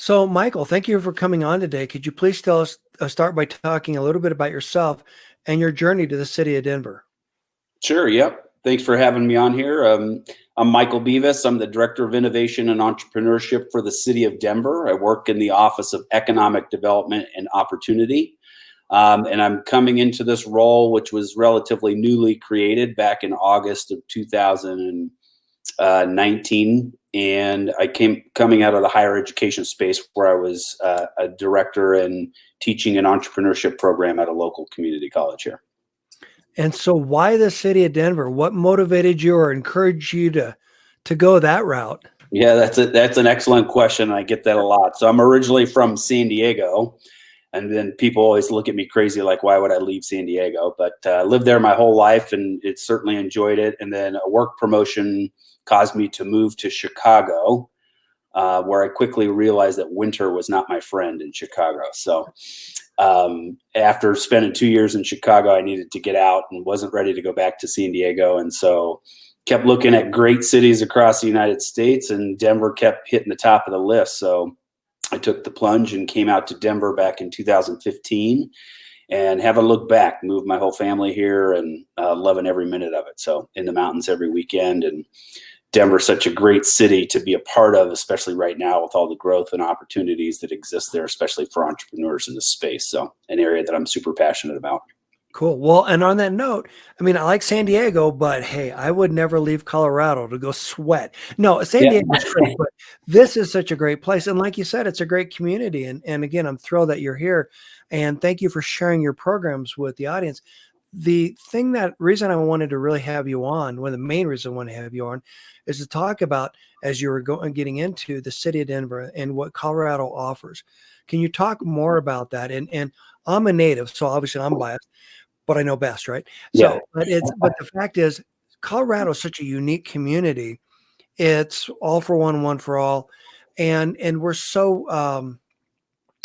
So, Michael, thank you for coming on today. Could you please tell us, start by talking a little bit about yourself and your journey to the city of Denver? Sure. Yep. Thanks for having me on here. I'm Michael Beavis. I'm the Director of Innovation and Entrepreneurship for the City of Denver. I work in the Office of Economic Development and Opportunity. And I'm coming into this role, which was relatively newly created back in August of 2019. And I came coming out of the higher education space where I was a director and teaching an entrepreneurship program at a local community college here. And so, why the city of Denver? What motivated you or encouraged you to go that route? Yeah, that's an excellent question. I get that a lot. So I'm originally from San Diego, and then people always look at me crazy, like, why would I leave San Diego? But lived there my whole life, and it certainly enjoyed it. And then a work promotion caused me to move to Chicago, where I quickly realized that winter was not my friend in Chicago. So after spending 2 years in Chicago, I needed to get out and wasn't ready to go back to San Diego. And so kept looking at great cities across the United States, and Denver kept hitting the top of the list. So I took the plunge and came out to Denver back in 2015 and haven't looked back, moved my whole family here and loving every minute of it. So in the mountains every weekend, and Denver's such a great city to be a part of, especially right now with all the growth and opportunities that exist there, especially for entrepreneurs in this space. So an area that I'm super passionate about. Cool. Well, and on that note, I mean, I like San Diego, but hey, I would never leave Colorado to go sweat. No, San Yeah. Diego's great, but this is such a great place. And like you said, it's a great community. And again, I'm thrilled that you're here. And thank you for sharing your programs with the audience. The reason I wanted to really have you on, one of the main reasons I want to have you on, is to talk about, as you were getting into the city of Denver and what Colorado offers. Can you talk more about that? And I'm a native, so obviously I'm biased, but I know best, right? Yeah. So, but the fact is, Colorado is such a unique community. It's all for one for all, and we're so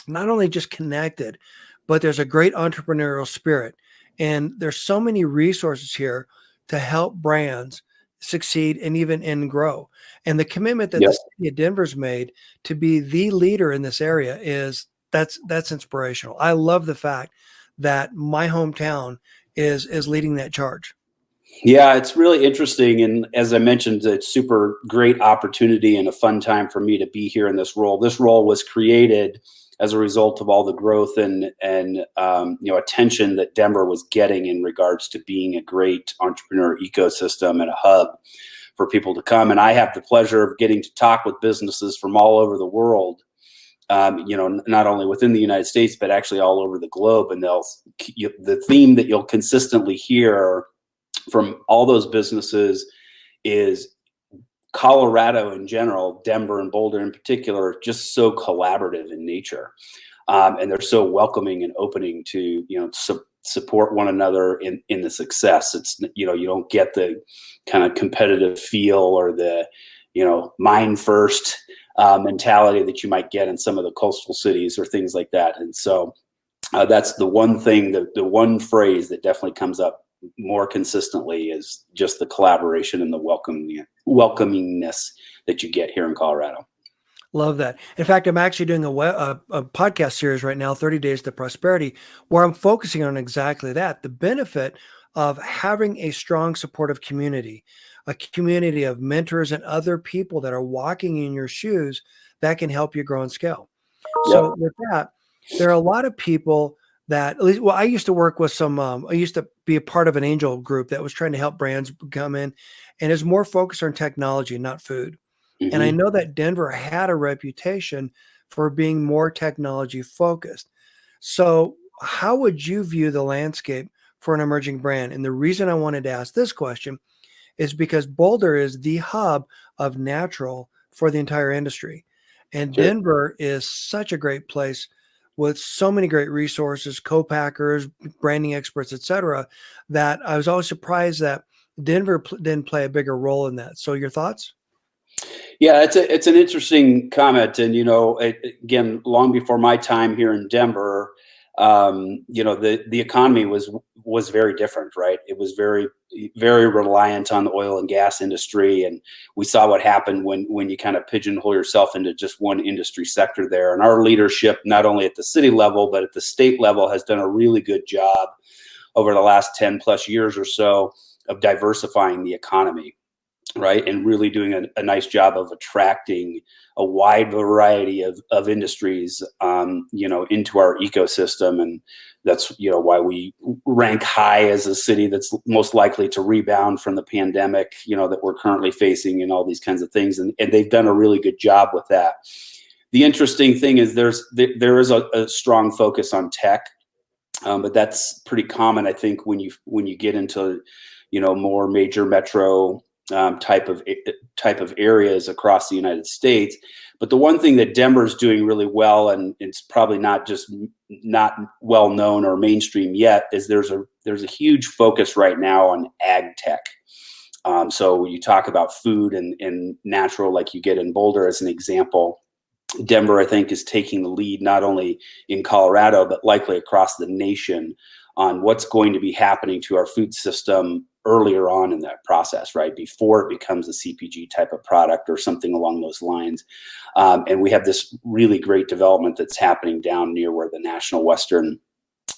not only just connected, but there's a great entrepreneurial spirit, and there's so many resources here to help brands succeed and even and grow. And the commitment that the Yep. city of Denver's made to be the leader in this area that's inspirational. I love the fact that my hometown is leading that charge. Yeah, it's really interesting. And as I mentioned, it's super great opportunity and a fun time for me to be here in this role. This role was created as a result of all the growth and attention that Denver was getting in regards to being a great entrepreneur ecosystem and a hub for people to come. And I have the pleasure of getting to talk with businesses from all over the world. Not only within the United States, but actually all over the globe. And the theme that you'll consistently hear from all those businesses is Colorado in general, Denver and Boulder in particular, are just so collaborative in nature. And they're so welcoming and opening to, support one another in the success. It's, you don't get the kind of competitive feel or the, mine first mentality that you might get in some of the coastal cities or things like that. And so that's the one thing, the one phrase that definitely comes up more consistently is just the collaboration and the welcomingness that you get here in Colorado. Love that. In fact, I'm actually doing a podcast series right now, 30 Days to Prosperity, where I'm focusing on exactly that, the benefit of having a strong supportive community, a community of mentors and other people that are walking in your shoes that can help you grow and scale. Yep. So with that, there are a lot of people that, at least, well, I used to work with I used to be a part of an angel group that was trying to help brands come in, and is more focused on technology, not food. Mm-hmm. And I know that Denver had a reputation for being more technology focused. So how would you view the landscape for an emerging brand? And the reason I wanted to ask this question is because Boulder is the hub of natural for the entire industry. And Sure. Denver is such a great place with so many great resources, co-packers, branding experts, et cetera, that I was always surprised that Denver didn't play a bigger role in that. So your thoughts? Yeah, it's an interesting comment. And, again, long before my time here in Denver, the economy was very different, right? It was very, very reliant on the oil and gas industry. And we saw what happened when you kind of pigeonhole yourself into just one industry sector there. And our leadership, not only at the city level, but at the state level, has done a really good job over the last 10 plus years or so of diversifying the economy, right? And really doing a nice job of attracting a wide variety of industries, into our ecosystem. And that's, why we rank high as a city that's most likely to rebound from the pandemic, that we're currently facing, and all these kinds of things. And they've done a really good job with that. The interesting thing is there is a strong focus on tech. But that's pretty common, I think, when you get into, more major metro type of areas across the United States. But the one thing that Denver is doing really well, and it's probably not well known or mainstream yet, is there's a huge focus right now on ag tech. So when you talk about food and natural, like you get in Boulder as an example, Denver, I think, is taking the lead not only in Colorado, but likely across the nation on what's going to be happening to our food system earlier on in that process, right? Before it becomes a CPG type of product or something along those lines. And we have this really great development that's happening down near where the National Western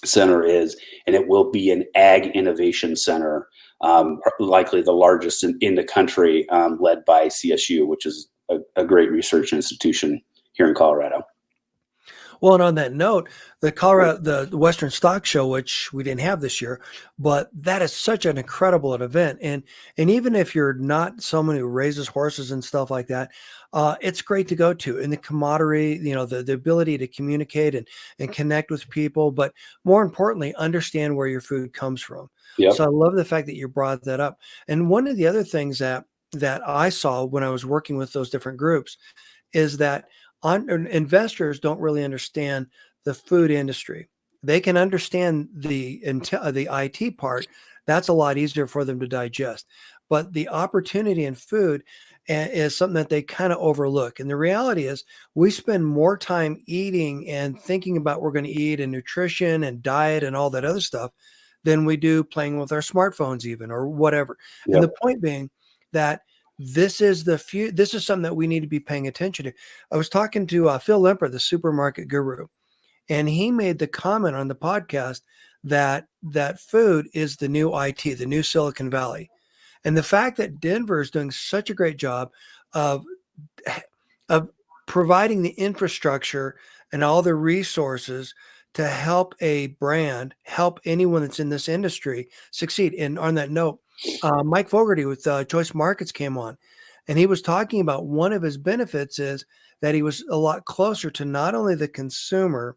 Center is, and it will be an ag innovation center, likely the largest in the country, led by CSU, which is a great research institution here in Colorado. Well, and on that note, the Western Stock Show, which we didn't have this year, but that is such an incredible event. And even if you're not someone who raises horses and stuff like that, it's great to go to. And the camaraderie, the ability to communicate and connect with people, but more importantly, understand where your food comes from. Yep. So I love the fact that you brought that up. And one of the other things that I saw when I was working with those different groups is that investors don't really understand the food industry. They can understand the IT part. That's a lot easier for them to digest. But the opportunity in food is something that they kind of overlook. And the reality is we spend more time eating and thinking about what we're going to eat and nutrition and diet and all that other stuff than we do playing with our smartphones even or whatever. Yep. And the point being that this is something that we need to be paying attention to. I was talking to Phil Lemper, the supermarket guru, and he made the comment on the podcast that food is the new IT, the new Silicon Valley. And the fact that Denver is doing such a great job of providing the infrastructure and all the resources to help a brand, help anyone that's in this industry succeed. And on that note, Mike Fogarty with Choice Markets came on, and he was talking about one of his benefits is that he was a lot closer to not only the consumer,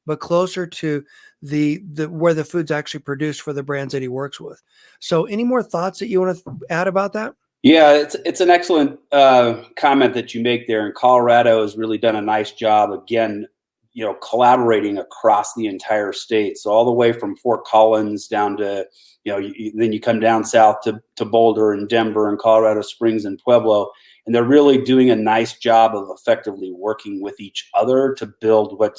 but closer to the where the food's actually produced for the brands that he works with. So any more thoughts that you want to add about that? Yeah, it's an excellent comment that you make there. And Colorado has really done a nice job, again, collaborating across the entire state. So all the way from Fort Collins down to, then you come down south to Boulder and Denver and Colorado Springs and Pueblo. And they're really doing a nice job of effectively working with each other to build what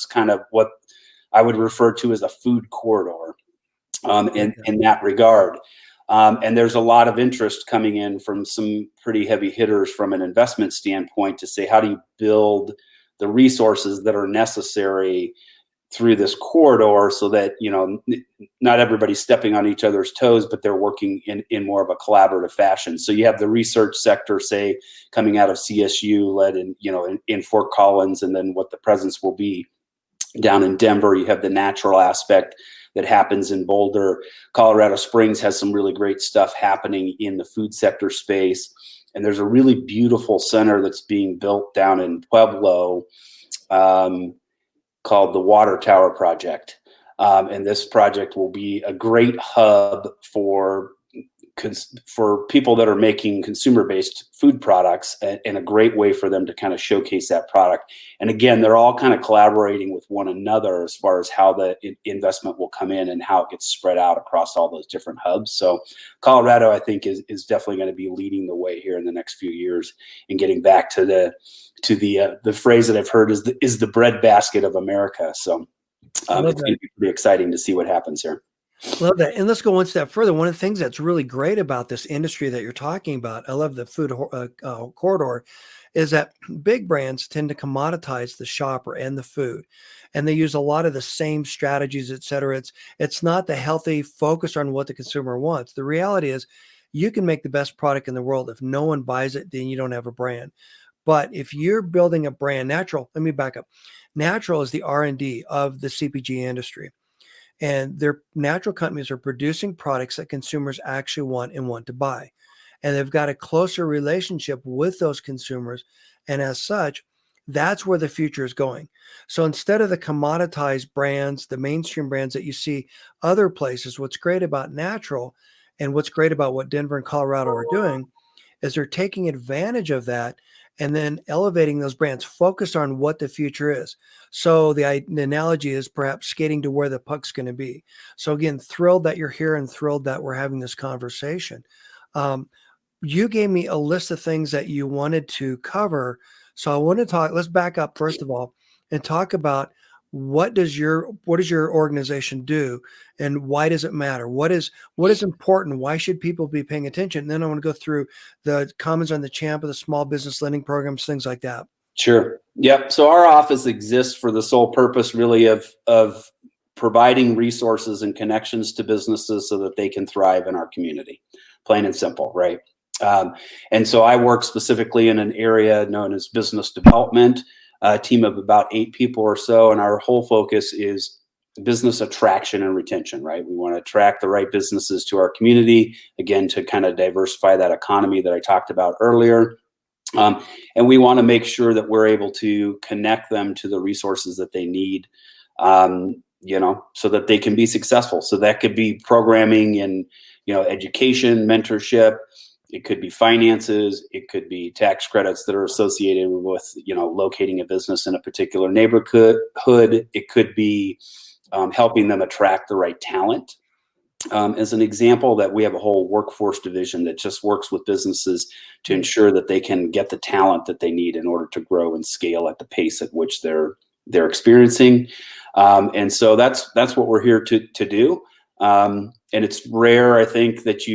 I would refer to as a food corridor in that regard. And there's a lot of interest coming in from some pretty heavy hitters from an investment standpoint to say, how do you build the resources that are necessary through this corridor so that, not everybody's stepping on each other's toes, but they're working in more of a collaborative fashion. So you have the research sector, say, coming out of CSU led in Fort Collins, and then what the presence will be down in Denver. You have the natural aspect that happens in Boulder. Colorado Springs has some really great stuff happening in the food sector space. And there's a really beautiful center that's being built down in Pueblo called the Water Tower Project. And this project will be a great hub for people that are making consumer-based food products, and a great way for them to kind of showcase that product. And again, they're all kind of collaborating with one another as far as how the investment will come in and how it gets spread out across all those different hubs. So Colorado, I think, is definitely going to be leading the way here in the next few years and getting back to the phrase that I've heard is the breadbasket of America. So I love It's going that. to be pretty exciting to see what happens here. Love that. And let's go one step further. One of the things that's really great about this industry that you're talking about, I love the food corridor, is that big brands tend to commoditize the shopper and the food, and they use a lot of the same strategies, et cetera. It's not the healthy focus on what the consumer wants. The reality is, you can make the best product in the world. If no one buys it, then you don't have a brand. But if you're building a brand, natural. Let me back up. Natural is the R&D of the CPG industry, and their natural companies are producing products that consumers actually want and want to buy. And they've got a closer relationship with those consumers. And as such, that's where the future is going. So instead of the commoditized brands, the mainstream brands that you see other places, what's great about natural and what's great about what Denver and Colorado are doing is they're taking advantage of that and then elevating those brands focused on what the future is. So the analogy is perhaps skating to where the puck's going to be. So again, thrilled that you're here and thrilled that we're having this conversation. Um, you gave me a list of things that you wanted to cover. So I want to talk, let's back up first of all and talk about what does your organization do and why does it matter? What is important? Why should people be paying attention? And then I want to go through the comments on the CHAMP of the small business lending programs, things like that. Sure. Yep. So our office exists for the sole purpose, really, of providing resources and connections to businesses so that they can thrive in our community. Plain and simple, right? And so I work specifically in an area known as business development, a team of about 8 people or so, and our whole focus is business attraction and retention, right? We want to attract the right businesses to our community, again, to kind of diversify that economy that I talked about earlier. And we want to make sure that we're able to connect them to the resources that they need, so that they can be successful. So that could be programming and, education, mentorship. It could be finances. It could be tax credits that are associated with, locating a business in a particular neighborhood. It could be helping them attract the right talent. As an example, that we have a whole workforce division that just works with businesses to ensure that they can get the talent that they need in order to grow and scale at the pace at which they're experiencing. And so that's what we're here to do. And it's rare, I think, that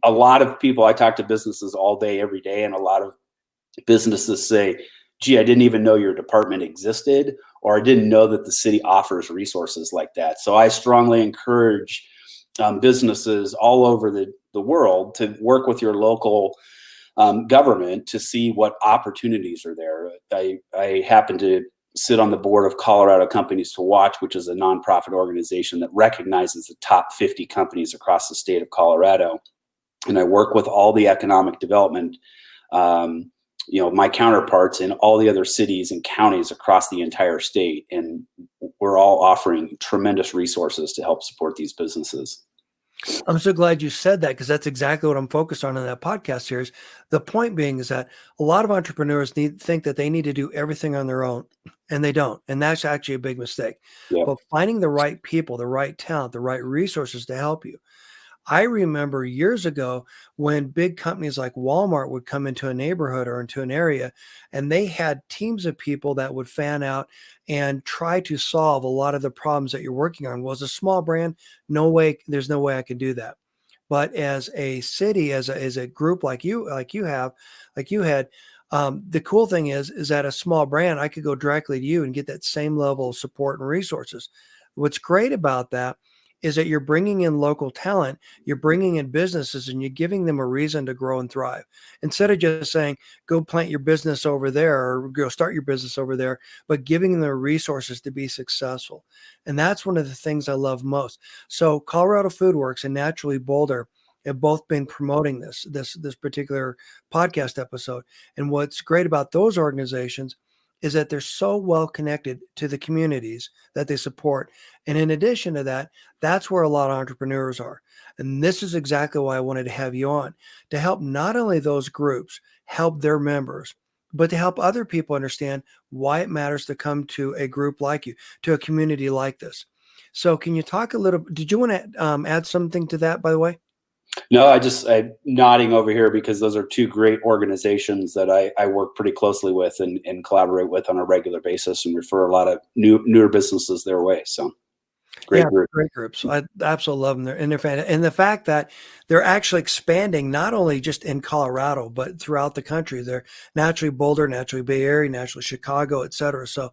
a lot of people, I talk to businesses all day, every day, and a lot of businesses say, gee, I didn't even know your department existed, or I didn't know that the city offers resources like that. So I strongly encourage businesses all over the world to work with your local government to see what opportunities are there. I happen to sit on the board of Colorado Companies to Watch, which is a nonprofit organization that recognizes the top 50 companies across the state of Colorado. And I work with all the economic development, my counterparts in all the other cities and counties across the entire state. And we're all offering tremendous resources to help support these businesses. I'm so glad you said that, because that's exactly what I'm focused on in that podcast series. The point being is that a lot of entrepreneurs think that they need to do everything on their own, and they don't. And that's actually a big mistake. Yep. But finding the right people, the right talent, the right resources to help you. I remember years ago when big companies like Walmart would come into a neighborhood or into an area, and they had teams of people that would fan out and try to solve a lot of the problems that you're working on. Was a small brand, no way, there's no way I could do that. But as a city, as a group like you had, the cool thing is that a small brand, I could go directly to you and get that same level of support and resources. What's great about that is that you're bringing in local talent, you're bringing in businesses, and you're giving them a reason to grow and thrive. Instead of just saying, go plant your business over there or go start your business over there, but giving them the resources to be successful. And that's one of the things I love most. So Colorado Food Works and Naturally Boulder have both been promoting this particular podcast episode. And what's great about those organizations is that they're so well connected to the communities that they support. And in addition to that, that's where a lot of entrepreneurs are. And this is exactly why I wanted to have you on, to help not only those groups help their members, but to help other people understand why it matters to come to a group like you, to a community like this. So can you talk a little, did you want to add something to that, by the way? No, I'm nodding over here because those are two great organizations that I work pretty closely with and collaborate with on a regular basis and refer a lot of newer businesses their way. So great Yeah, group. great groups. I absolutely love them. They're fan, and the fact that they're actually expanding not only just in Colorado but throughout the country. They're naturally Boulder, naturally Bay Area, naturally Chicago, et cetera. So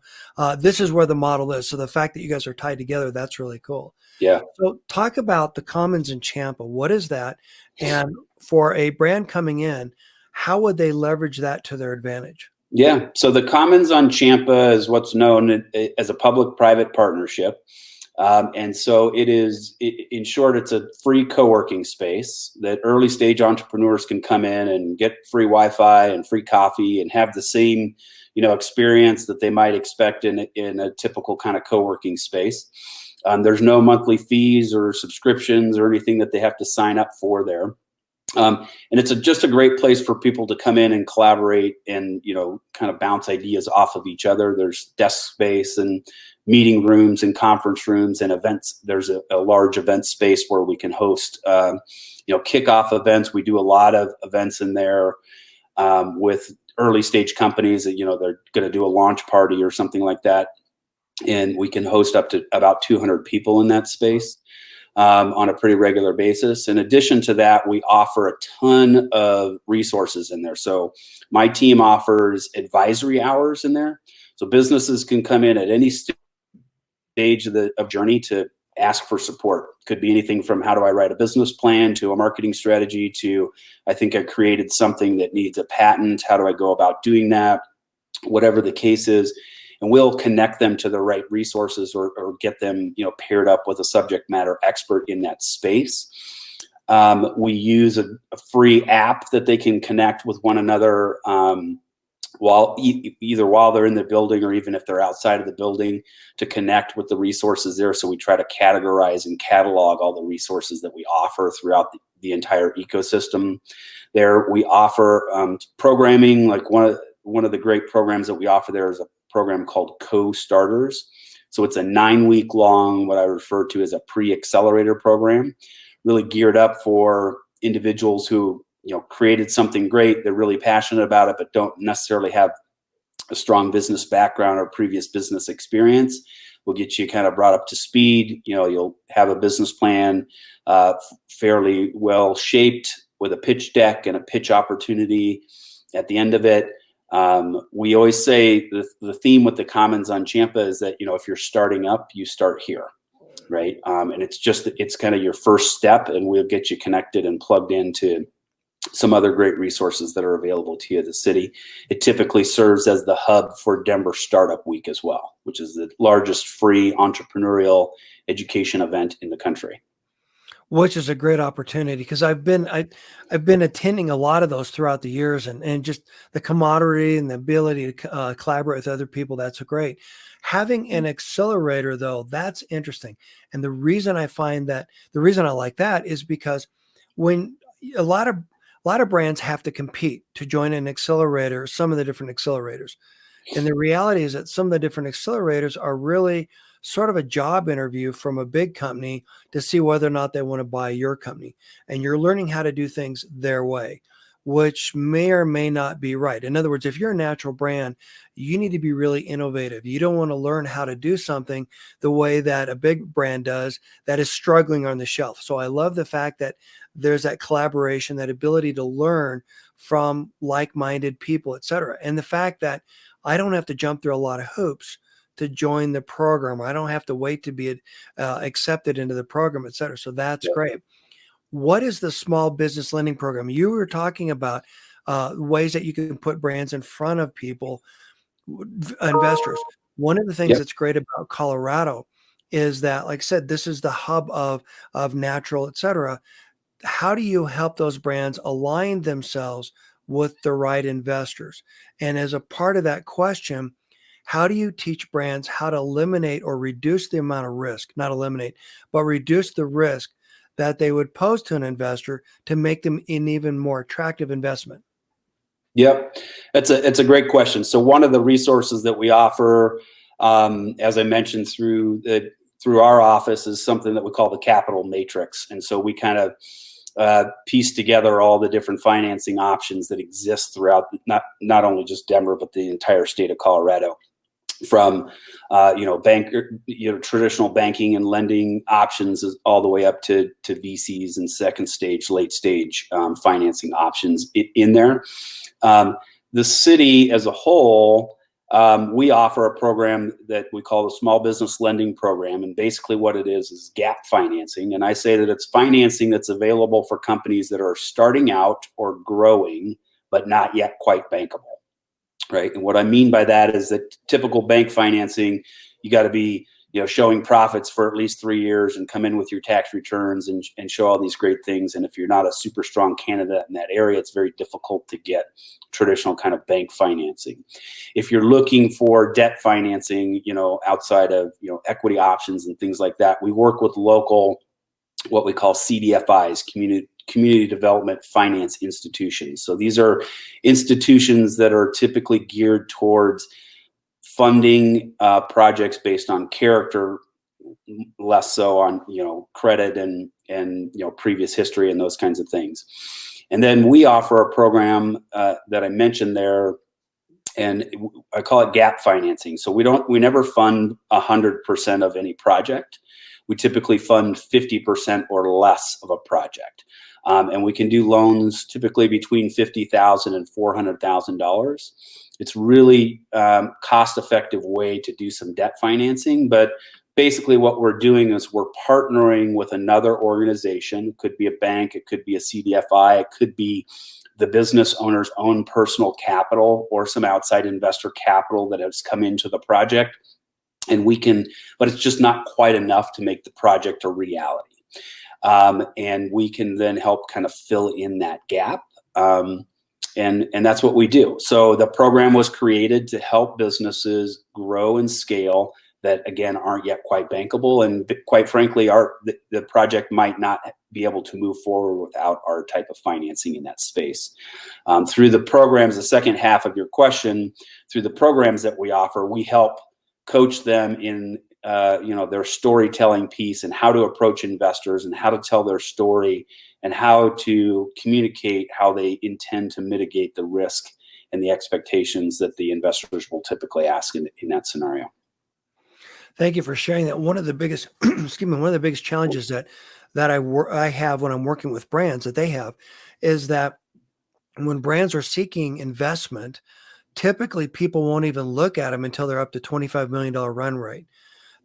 this is where the model is. So the fact that you guys are tied together, that's really cool. Yeah. So talk about the Commons in Champa. What is that? And for a brand coming in, how would they leverage that to their advantage? Yeah. So the Commons on Champa is what's known as a public-private partnership. And so it is, in short, it's a free co-working space that early stage entrepreneurs can come in and get free Wi-Fi and free coffee and have the same, experience that they might expect in a typical kind of co-working space. There's no monthly fees or subscriptions or anything that they have to sign up for there. And it's just a great place for people to come in and collaborate and, kind of bounce ideas off of each other. There's desk space and meeting rooms and conference rooms and events. There's a large event space where we can host, kickoff events. We do a lot of events in there with early stage companies that, they're going to do a launch party or something like that. And we can host up to about 200 people in that space. On a pretty regular basis. In addition to that, we offer a ton of resources in there. So my team offers advisory hours in there. So businesses can come in at any stage of journey to ask for support. Could be anything from how do I write a business plan to a marketing strategy to I think I created something that needs a patent. How do I go about doing that? Whatever the case is. And we'll connect them to the right resources or get them, paired up with a subject matter expert in that space. We use a free app that they can connect with one another either while they're in the building or even if they're outside of the building to connect with the resources there. So we try to categorize and catalog all the resources that we offer throughout the entire ecosystem. There we offer programming. Like one of the great programs that we offer there is a program called Co-Starters. So it's a 9-week long, what I refer to as a pre-accelerator program, really geared up for individuals who, created something great. They're really passionate about it, but don't necessarily have a strong business background or previous business experience. We'll get you kind of brought up to speed. You'll have a business plan fairly well shaped with a pitch deck and a pitch opportunity at the end of it. We always say the theme with the Commons on Champa is that, if you're starting up, you start here, right? And it's kind of your first step, and we'll get you connected and plugged into some other great resources that are available to you at the city. It typically serves as the hub for Denver Startup Week as well, which is the largest free entrepreneurial education event in the country. Which is a great opportunity because I've been attending a lot of those throughout the years and just the camaraderie and the ability to collaborate with other people. That's great. Having an accelerator though, that's interesting. And the reason I like that is because when a lot of brands have to compete to join an accelerator, some of the different accelerators. And the reality is that some of the different accelerators are really sort of a job interview from a big company to see whether or not they want to buy your company. And you're learning how to do things their way, which may or may not be right. In other words, if you're a natural brand, you need to be really innovative. You don't want to learn how to do something the way that a big brand does that is struggling on the shelf. So I love the fact that there's that collaboration, that ability to learn from like-minded people, et cetera. And the fact that I don't have to jump through a lot of hoops to join the program. I don't have to wait to be accepted into the program, et cetera. So that's great. What is the small business lending program? You were talking about ways that you can put brands in front of people, investors. One of the things that's great about Colorado is that, like I said, this is the hub of natural, et cetera. How do you help those brands align themselves with the right investors? And as a part of that question, how do you teach brands how to eliminate or reduce the amount of risk, not eliminate, but reduce the risk that they would pose to an investor to make them an even more attractive investment? Yep, it's a great question. So one of the resources that we offer, as I mentioned, through our office is something that we call the capital matrix. And so we kind of piece together all the different financing options that exist throughout not only just Denver, but the entire state of Colorado, from traditional banking and lending options all the way up to VCs and second stage, late stage financing options in there. The city as a whole, we offer a program that we call the Small Business Lending Program. And basically what it is gap financing. And I say that it's financing that's available for companies that are starting out or growing, but not yet quite bankable. Right. And what I mean by that is that typical bank financing, you got to be, showing profits for at least 3 years and come in with your tax returns and show all these great things. And if you're not a super strong candidate in that area, it's very difficult to get traditional kind of bank financing. If you're looking for debt financing, outside of, equity options and things like that, we work with local, what we call CDFIs, community development finance institutions. So these are institutions that are typically geared towards funding projects based on character, less so on credit and previous history and those kinds of things. And then we offer a program that I mentioned there, and I call it gap financing. So we never fund 100% of any project. We typically fund 50% or less of a project. And we can do loans typically between $50,000 and $400,000. It's really cost-effective way to do some debt financing. But basically what we're doing is we're partnering with another organization. It could be a bank, it could be a CDFI, it could be the business owner's own personal capital or some outside investor capital that has come into the project. And but it's just not quite enough to make the project a reality. And we can then help kind of fill in that gap. And that's what we do. So the program was created to help businesses grow and scale that, again, aren't yet quite bankable. And quite frankly, the project might not be able to move forward without our type of financing in that space. Through the programs, the second half of your question, through the programs that we offer, we help coach them in their storytelling piece and how to approach investors and how to tell their story and how to communicate how they intend to mitigate the risk and the expectations that the investors will typically ask in that scenario. Thank you for sharing that. One of the biggest, one of the biggest challenges that I have when I'm working with brands that they have is that when brands are seeking investment, typically people won't even look at them until they're up to $25 million run rate.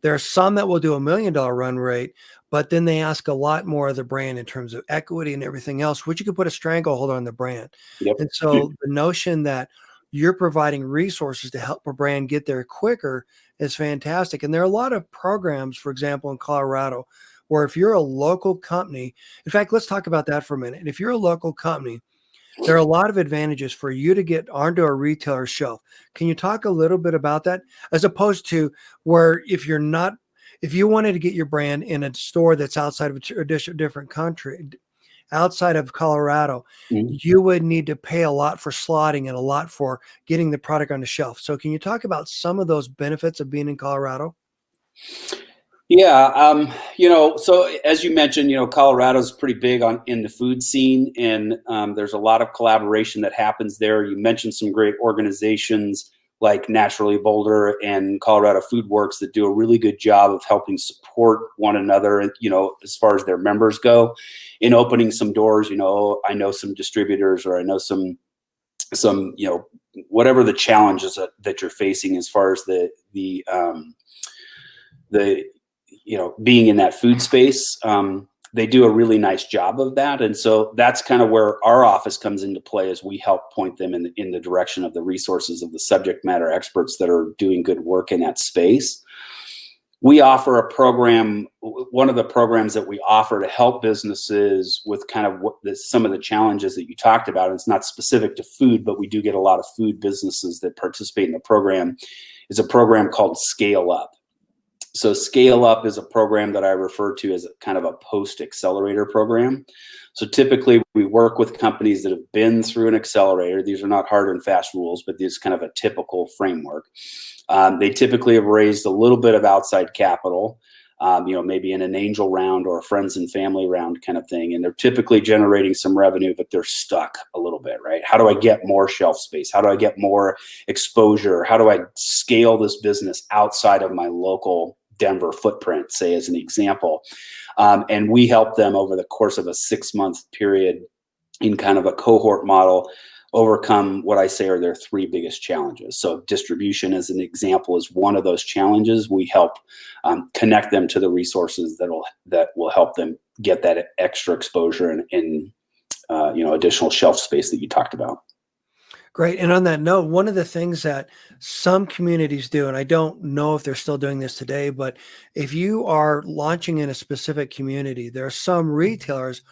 There are some that will do $1 million run rate, but then they ask a lot more of the brand in terms of equity and everything else, which you could put a stranglehold on the brand. Yep. And so the notion that you're providing resources to help a brand get there quicker is fantastic. And there are a lot of programs, for example, in Colorado, where if you're a local company, in fact, let's talk about that for a minute. If you're a local company, there are a lot of advantages for you to get onto a retailer's shelf. Can you talk a little bit about that, as opposed to where if you wanted to get your brand in a store that's outside of a different country, outside of Colorado, you would need to pay a lot for slotting and a lot for getting the product on the shelf. So can you talk about some of those benefits of being in Colorado? Yeah, so as you mentioned, Colorado's pretty big in the food scene, and there's a lot of collaboration that happens there. You mentioned some great organizations like Naturally Boulder and Colorado Food Works that do a really good job of helping support one another, as far as their members go, in opening some doors. I know some distributors, or I know some whatever the challenges that you're facing as far as the being in that food space. They do a really nice job of that. And so that's kind of where our office comes into play, as we help point them in the direction of the resources of the subject matter experts that are doing good work in that space. We offer a program, one of the programs that we offer to help businesses with kind of some of the challenges that you talked about. It's not specific to food, but we do get a lot of food businesses that participate in the program, is a program called Scale Up. So Scale Up is a program that I refer to as kind of a post-accelerator program. So typically we work with companies that have been through an accelerator. These are not hard and fast rules, but this is kind of a typical framework. They typically have raised a little bit of outside capital. maybe in an angel round or a friends and family round kind of thing. And they're typically generating some revenue, but they're stuck a little bit, right? How do I get more shelf space? How do I get more exposure? How do I scale this business outside of my local Denver footprint, say, as an example? And we help them over the course of a 6-month period in kind of a cohort model overcome what I say are their 3 biggest challenges. So distribution, as an example, is one of those challenges. We help connect them to the resources that will help them get that extra exposure and additional shelf space that you talked about. Great. And on that note, one of the things that some communities do, and I don't know if they're still doing this today, but if you are launching in a specific community, there are some retailers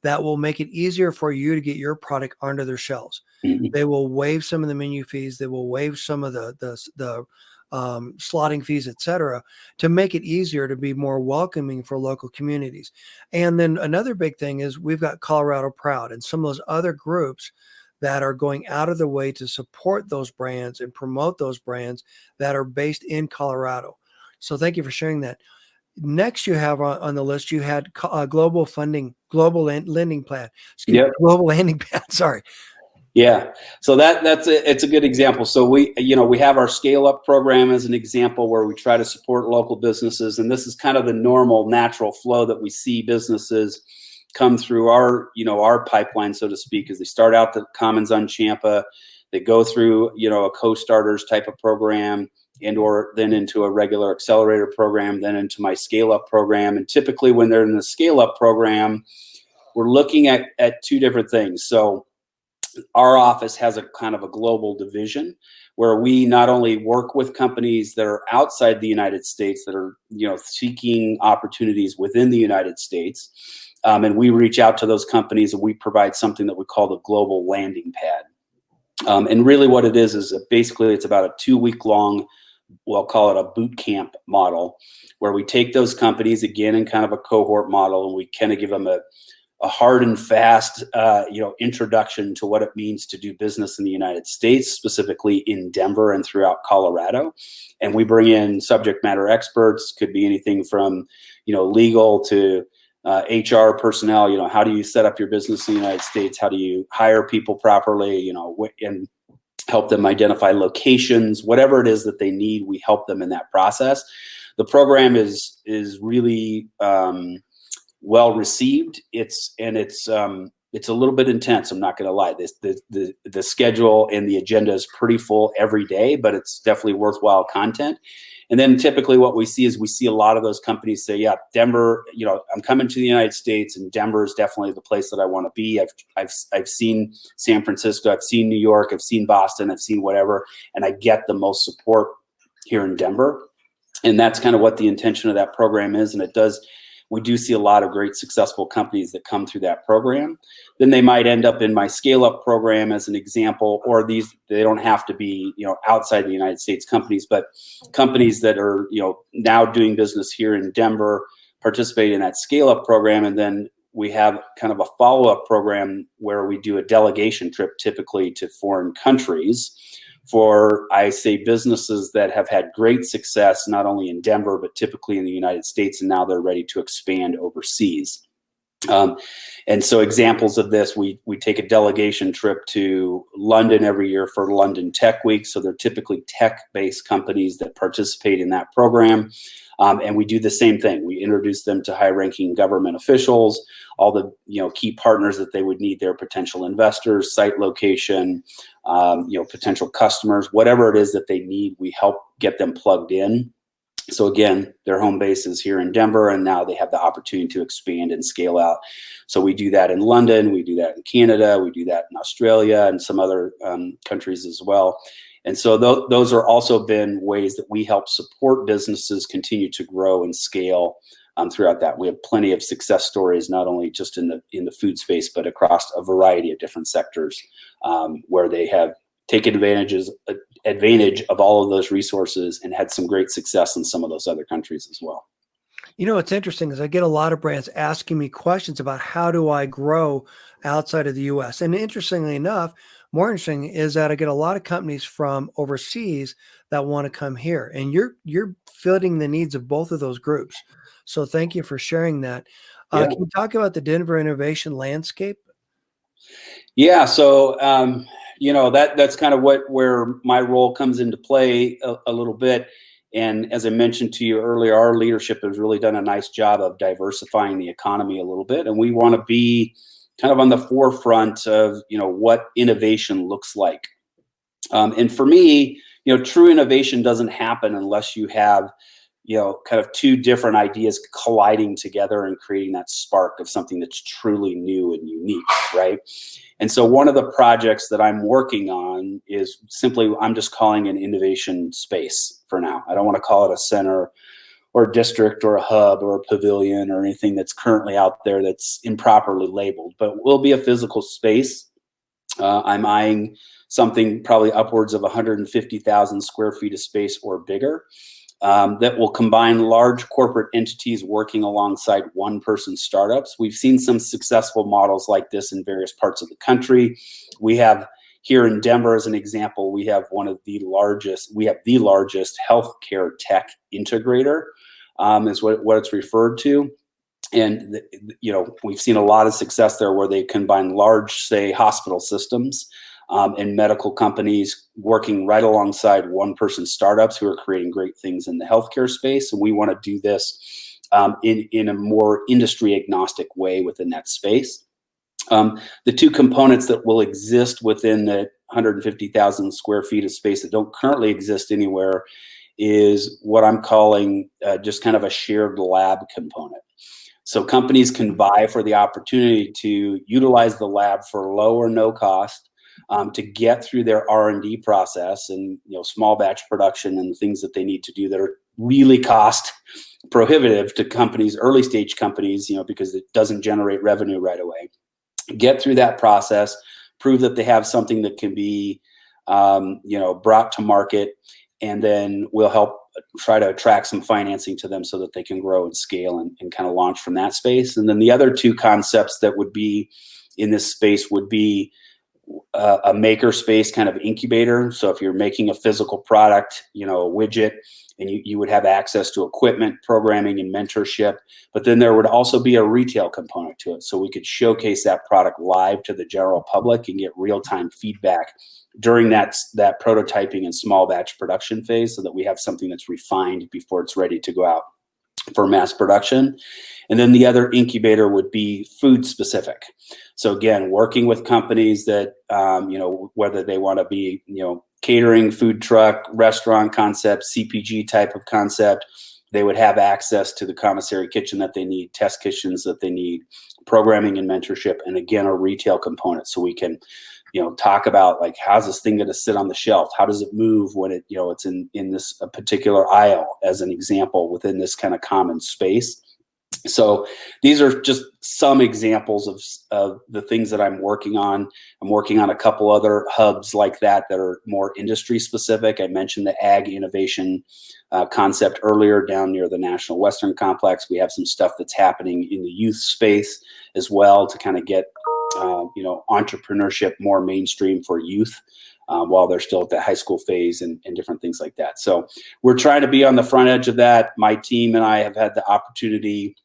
that will make it easier for you to get your product onto their shelves. Mm-hmm. They will waive some of the menu fees. They will waive some of the slotting fees, et cetera, to make it easier to be more welcoming for local communities. And then another big thing is we've got Colorado Proud and some of those other groups that are going out of the way to support those brands and promote those brands that are based in Colorado. So thank you for sharing that. Next, you have on the list, you had global lending plan. Excuse me, global landing plan. Sorry. Yeah. So it's a good example. So we have our scale up program as an example where we try to support local businesses. And this is kind of the normal natural flow that we see businesses come through our pipeline, so to speak, as they start out the Commons on Champa, they go through, a co-starters type of program or then into a regular accelerator program, then into my scale up program. And typically when they're in the scale up program, we're looking at 2 different things. So our office has a kind of a global division where we not only work with companies that are outside the United States that are, seeking opportunities within the United States. And we reach out to those companies and we provide something that we call the global landing pad. And really what it is basically it's about a 2-week long, we'll call it a boot camp model, where we take those companies again in kind of a cohort model and we kind of give them a hard and fast, introduction to what it means to do business in the United States, specifically in Denver and throughout Colorado. And we bring in subject matter experts, could be anything from, legal to HR personnel. How do you set up your business in the United States? How do you hire people properly? And help them identify locations, whatever it is that they need. We help them in that process. The program is really well received. It's a little bit intense. I'm not going to lie. The schedule and the agenda is pretty full every day, but it's definitely worthwhile content. And then typically what we see is a lot of those companies say, yeah, Denver, I'm coming to the United States and Denver is definitely the place that I want to be. I've seen San Francisco, I've seen New York, I've seen Boston, I've seen whatever, and I get the most support here in Denver. And that's kind of what the intention of that program is. And we do see a lot of great successful companies that come through that program. Then they might end up in my scale up program as an example, or they don't have to be, outside the United States companies, but companies that are, now doing business here in Denver, participate in that scale up program. And then we have kind of a follow-up program where we do a delegation trip typically to foreign countries for, I say, businesses that have had great success, not only in Denver, but typically in the United States, and now they're ready to expand overseas. And so examples of this, we take a delegation trip to London every year for London Tech Week. So they're typically tech-based companies that participate in that program. And we do the same thing. We introduce them to high-ranking government officials, all the key partners that they would need, their potential investors, site location, potential customers, whatever it is that they need, we help get them plugged in. So again, their home base is here in Denver, and now they have the opportunity to expand and scale out. So we do that in London, we do that in Canada, we do that in Australia and some other countries as well. And so those are also been ways that we help support businesses continue to grow and scale throughout that. We have plenty of success stories, not only just in the food space, but across a variety of different sectors where they have taken advantage of all of those resources and had some great success in some of those other countries as well. What's interesting is I get a lot of brands asking me questions about how do I grow outside of the US. And interestingly enough, more interesting is that I get a lot of companies from overseas that want to come here, and you're fitting the needs of both of those groups. So thank you for sharing that. Yeah. Can you talk about the Denver innovation landscape? Yeah. So, that's kind of where my role comes into play a little bit. And as I mentioned to you earlier, our leadership has really done a nice job of diversifying the economy a little bit. And we want to be kind of on the forefront of, what innovation looks like. And for me, true innovation doesn't happen unless you have, kind of two different ideas colliding together and creating that spark of something that's truly new and unique, right? And so one of the projects that I'm working on is simply, I'm just calling an innovation space for now. I don't want to call it a center or a district or a hub or a pavilion or anything that's currently out there that's improperly labeled, but it will be a physical space. I'm eyeing something probably upwards of 150,000 square feet of space or bigger. That will combine large corporate entities working alongside one-person startups. We've seen some successful models like this in various parts of the country. We have here in Denver, as an example, we have the largest healthcare tech integrator, is what it's referred to. And we've seen a lot of success there where they combine large, say, hospital systems and medical companies working right alongside one-person startups who are creating great things in the healthcare space. And we want to do this in a more industry-agnostic way within that space. The two components that will exist within the 150,000 square feet of space that don't currently exist anywhere is what I'm calling just kind of a shared lab component. So companies can vie for the opportunity to utilize the lab for low or no cost, to get through their R&D process and small batch production and the things that they need to do that are really cost prohibitive to companies, early stage companies, because it doesn't generate revenue right away. Get through that process, prove that they have something that can be brought to market, and then we'll help try to attract some financing to them so that they can grow and scale and kind of launch from that space. And then the other two concepts that would be in this space would be a maker space kind of incubator. So if you're making a physical product, a widget, and you would have access to equipment, programming, and mentorship, but then there would also be a retail component to it. So we could showcase that product live to the general public and get real-time feedback during that prototyping and small batch production phase so that we have something that's refined before it's ready to go out for mass production. And then the other incubator would be food specific. So again, working with companies that, whether they want to be, catering, food truck, restaurant concept, CPG type of concept, they would have access to the commissary kitchen that they need, test kitchens that they need, programming and mentorship, and again, a retail component. So we can, talk about like, how's this thing going to sit on the shelf? How does it move when it, it's in this particular aisle, as an example, within this kind of common space. So these are just some examples of the things that I'm working on. I'm working on a couple other hubs like that are more industry specific. I mentioned the ag innovation concept earlier down near the National Western Complex. We have some stuff that's happening in the youth space as well to kind of get entrepreneurship more mainstream for youth while they're still at the high school phase and different things like that. So we're trying to be on the front edge of that. My team and I have had the opportunity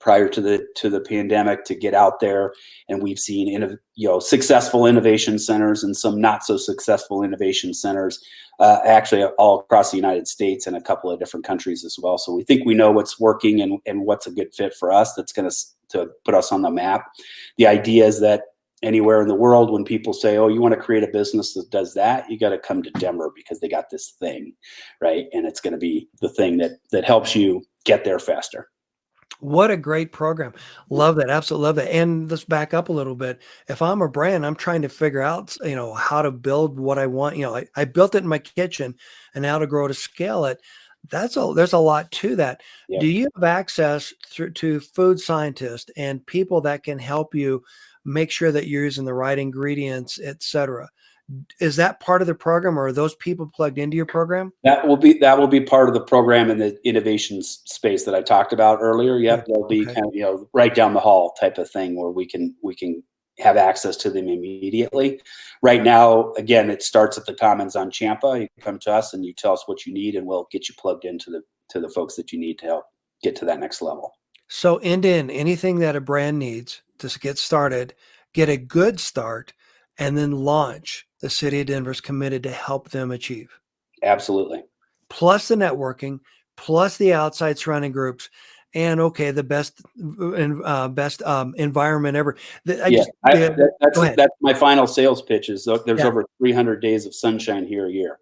prior to the pandemic to get out there, and we've seen successful innovation centers and some not so successful innovation centers actually all across the United States and a couple of different countries as well. So we think we know what's working and what's a good fit for us that's going to put us on the map. The idea is that anywhere in the world, when people say, oh, you want to create a business that does that, you got to come to Denver because they got this thing, right? And it's going to be the thing that helps you get there faster. What a great program. Love that. Absolutely love that. And let's back up a little bit. If I'm a brand, I'm trying to figure out, how to build what I want. I built it in my kitchen and how to grow to scale it. There's a lot to that. Yeah. Do you have access to food scientists and people that can help you make sure that you're using the right ingredients, et cetera? Is that part of the program, or are those people plugged into your program? That will be part of the program in the innovation space that I talked about earlier. Yep, Okay. there'll be Okay. kind of right down the hall type of thing where we can have access to them immediately. Right now, again, it starts at the Commons on Champa. You come to us and you tell us what you need, and we'll get you plugged into the folks that you need to help get to that next level. So anything that a brand needs to get started, get a good start, and then launch, the city of Denver is committed to help them achieve. Absolutely. Plus the networking, plus the outside surrounding groups, and okay, the best environment ever. Go ahead. That's my final sales pitch. Is there's Yeah. over 300 days of sunshine here a year.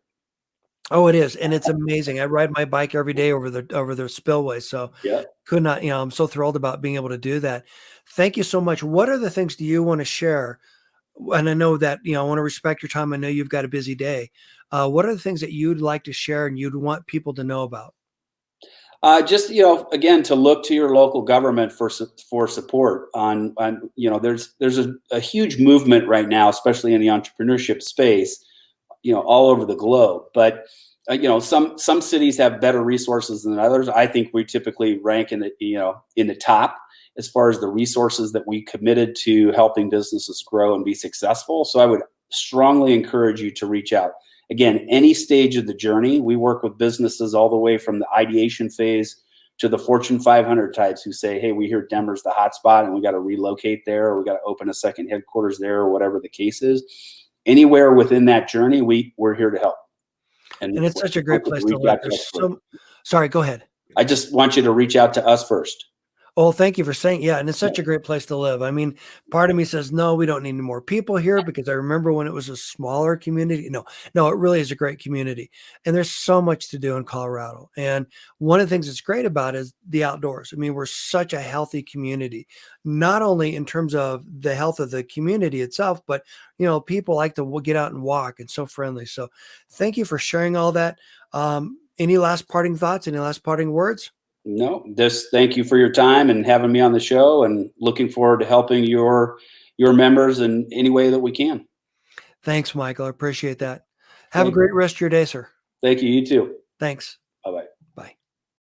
Oh, it is, and it's amazing. I ride my bike every day over the spillway, so Yeah. could not. I'm so thrilled about being able to do that. Thank you so much. What other things do you want to share? And I know that, I want to respect your time. I know you've got a busy day. What are the things that you'd like to share and you'd want people to know about? Just again, to look to your local government for support on there's a huge movement right now, especially in the entrepreneurship space, all over the globe. But some cities have better resources than others. I think we typically rank in the top as far as the resources that we committed to helping businesses grow and be successful. So I would strongly encourage you to reach out. Again, any stage of the journey, we work with businesses all the way from the ideation phase to the Fortune 500 types who say, hey, we hear Denver's the hot spot and we got to relocate there, or we got to open a second headquarters there, or whatever the case is. Anywhere within that journey, we're here to help. And it's such a great place to live. Sorry, go ahead. I just want you to reach out to us first. Oh, thank you for saying, yeah. And it's such a great place to live. I mean, part of me says, no, we don't need any more people here, because I remember when it was a smaller community. No, it really is a great community. And there's so much to do in Colorado. And one of the things that's great about it is the outdoors. I mean, we're such a healthy community, not only in terms of the health of the community itself, but, people like to get out and walk, and so friendly. So thank you for sharing all that. Any last parting thoughts? Any last parting words? No, just thank you for your time and having me on the show, and looking forward to helping your members in any way that we can. Thanks, Michael. I appreciate that. Have a great rest of your day, sir. Thank you. You too. Thanks. Bye-bye.